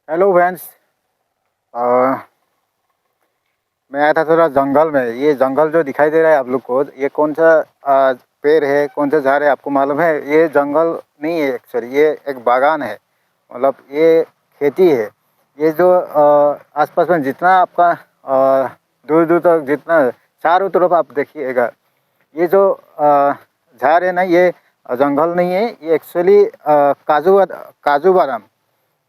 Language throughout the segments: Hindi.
Hello friends. मैं आया था थोड़ा जंगल में। ये जंगल जो दिखाई दे रहा है आप लोग को, ये कौन सा पेड़ है, कौन सा झाड़ है, आपको मालूम है? ये जंगल नहीं है एक्चुअली, ये एक बागान है। मतलब ये खेती है। ये जो आसपास में जितना आपका दूर दूर तक जितना चारों तरफ आप देखिएगा, ये जो झाड़ है ना, ये जंगल नहीं है। ये एक्चुअली काजू बादाम,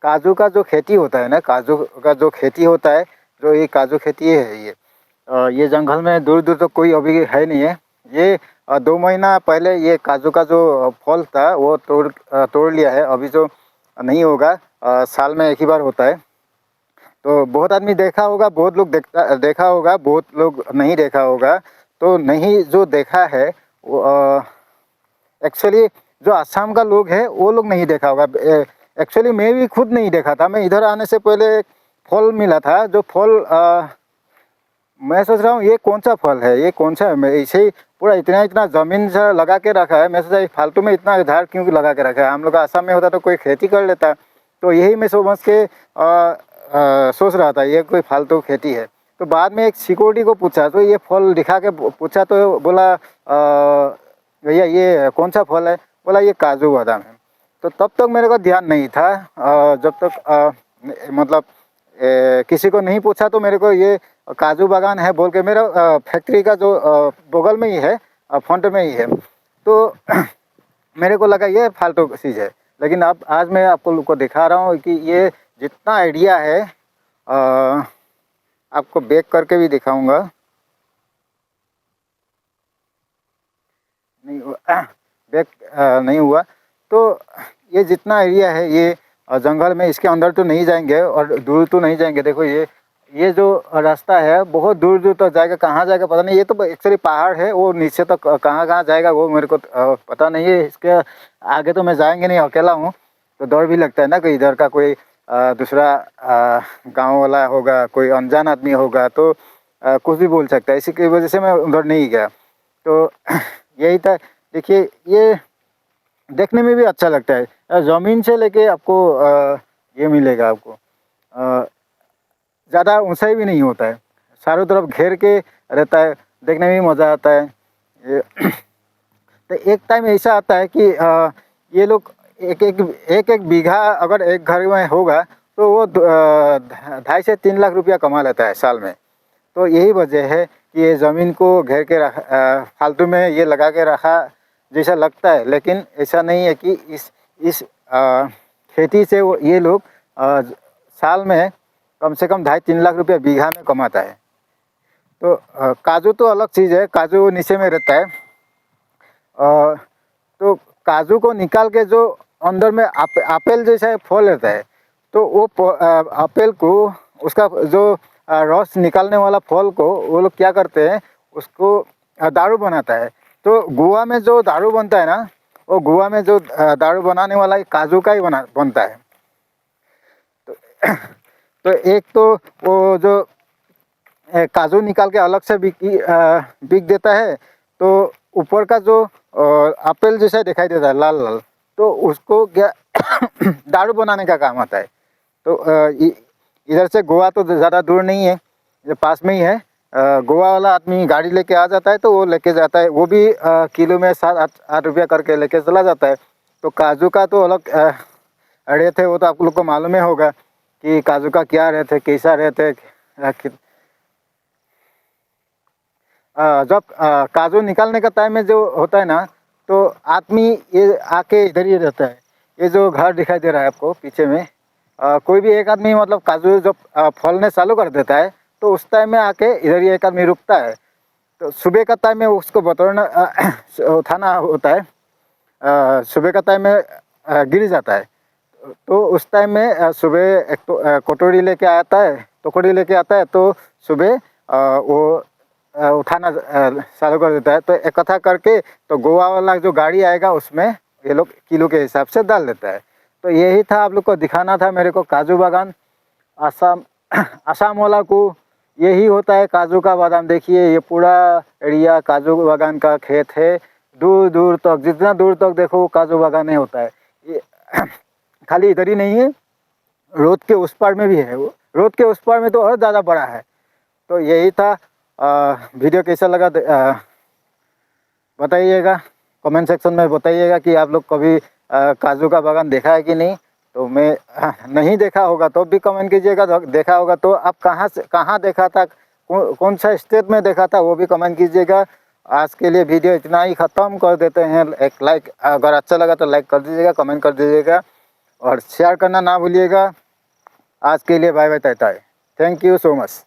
काजू का जो खेती होता है ना, काजू का जो खेती होता है, जो ये काजू खेती है, ये जंगल में दूर दूर तक कोई अभी है नहीं है। ये 2 महीना पहले ये काजू का जो फल था वो तोड़ लिया है। अभी जो नहीं होगा, साल में एक ही बार होता है। तो बहुत आदमी देखा होगा, बहुत लोग देखा होगा, बहुत लोग नहीं देखा होगा। तो नहीं जो देखा है वो एक्चुअली जो असम का लोग है वो लोग नहीं देखा होगा। एक्चुअली मैं भी खुद नहीं देखा था। मैं इधर आने से पहले एक फल मिला था, जो फल मैं सोच रहा हूँ ये कौन सा फल है, ये कौन सा है। मैं ऐसे ही पूरा इतना इतना ज़मीन से लगा के रखा है। मैं सोचा फालतू में इतना झाड़ क्यों लगा के रखा है। हम लोग का असम में होता तो कोई खेती कर लेता। तो यही मैं समझ के सोच रहा था ये कोई फालतू खेती है। तो बाद में एक सिक्योरिटी को पूछा, तो ये फल दिखा के पूछा, तो बोला भैया ये कौन सा फल है? बोला ये काजू बादाम है। तो तब तक मेरे को ध्यान नहीं था। जब तक मतलब किसी को नहीं पूछा तो मेरे को ये काजू बागान है बोल के, मेरा फैक्ट्री का जो बगल में ही है, फ्रंट में ही है। तो मेरे को लगा ये फालतू चीज़ है। लेकिन अब आज मैं आपको लोग को दिखा रहा हूँ कि ये जितना आइडिया है, आपको बैक करके भी दिखाऊंगा। नहीं बैक नहीं हुआ। तो ये जितना एरिया है, ये जंगल में, इसके अंदर तो नहीं जाएंगे और दूर तो नहीं जाएंगे। देखो ये जो रास्ता है बहुत दूर दूर तक जाएगा, कहाँ जाएगा पता नहीं। ये तो एक्चुअली पहाड़ है, वो नीचे तक कहाँ कहाँ जाएगा वो मेरे को पता नहीं है। इसके आगे तो मैं जाएंगे नहीं, अकेला हूँ तो डर भी लगता है ना कि इधर का कोई दूसरा गाँव वाला होगा, कोई अनजान आदमी होगा तो कुछ भी बोल सकता है। इसी की वजह से मैं उधर नहीं गया। तो यही था। देखिए ये देखने में भी अच्छा लगता है। ज़मीन से लेके आपको ये मिलेगा आपको, ज़्यादा ऊंचाई भी नहीं होता है, चारों तरफ घेर के रहता है, देखने में भी मज़ा आता है। ये तो एक टाइम ऐसा आता है कि ये लोग एक बीघा अगर एक घर में होगा तो वो 2.5 से 3 लाख रुपया कमा लेता है साल में। तो यही वजह है कि ये ज़मीन को घेर के फालतू में ये लगा के रखा जैसा लगता है, लेकिन ऐसा नहीं है। कि इस खेती से ये लोग साल में कम से कम 2.5-3 लाख रुपया बीघा में कमाता है। तो काजू तो अलग चीज़ है, काजू नीचे में रहता है। तो काजू को निकाल के जो अंदर में आपेल जैसा फल रहता है, तो वो आपेल को, उसका जो रस निकालने वाला फल को वो लोग क्या करते हैं, उसको दारू बनाता है। तो गोवा में जो दारू बनता है ना, वो गोवा में जो दारू बनाने वाला काजू का ही बनता है। तो एक तो वो जो काजू निकाल के अलग से बिक देता है। तो ऊपर का जो एप्पल जैसा दिखाई देता है लाल लाल, तो उसको क्या दारू बनाने का काम आता है। तो इधर से गोवा तो ज़्यादा दूर नहीं है, ये पास में ही है। गोवा वाला आदमी गाड़ी लेके आ जाता है तो वो लेके जाता है, वो भी किलो में 7-8 रुपया करके लेके चला जाता है। तो काजू का तो अलग रेट है, वो तो आप लोग को मालूम ही होगा कि काजू का क्या रेट है, कैसा रेट है। जब काजू निकालने का टाइम में जो होता है ना, तो आदमी ये आके इधर ही रहता है। ये जो घर दिखाई दे रहा है आपको पीछे में, कोई भी एक आदमी मतलब काजू जब फलने चालू कर देता है तो उस टाइम में आके इधर ही एक आदमी रुकता है। तो सुबह का टाइम में उसको बतौरना उठाना होता है। सुबह का टाइम में गिर जाता है। तो उस टाइम में सुबह एक तो कटोरी लेके आता है, टोकरी लेके आता है। तो सुबह वो उठाना चालू कर देता है। तो इकट्ठा करके तो गोवा वाला जो गाड़ी आएगा उसमें ये लोग किलो के हिसाब से डाल देता है। तो यही था, आप लोग को दिखाना था मेरे को काजू बागान। आसाम आसाम वाला को यही होता है काजू का बादाम। देखिए ये पूरा एरिया काजू बागान का खेत है, दूर दूर तक, जितना दूर तक देखो काजू बागान ही होता है। ये खाली इधर ही नहीं है, रोड के उस पार में भी है, रोड के उस पार में तो और ज़्यादा बड़ा है। तो यही था। वीडियो कैसा लगा बताइएगा, कमेंट सेक्शन में बताइएगा कि आप लोग कभी काजू का बागान देखा है कि नहीं। तो मैं नहीं देखा होगा तो भी कमेंट कीजिएगा, देखा होगा तो आप कहाँ से कहाँ देखा था, कौन सा स्टेट में देखा था वो भी कमेंट कीजिएगा। आज के लिए वीडियो इतना ही ख़त्म कर देते हैं। एक लाइक, अगर अच्छा लगा तो लाइक कर दीजिएगा, कमेंट कर दीजिएगा और शेयर करना ना भूलिएगा। आज के लिए bye bye, tata. Thank you so much.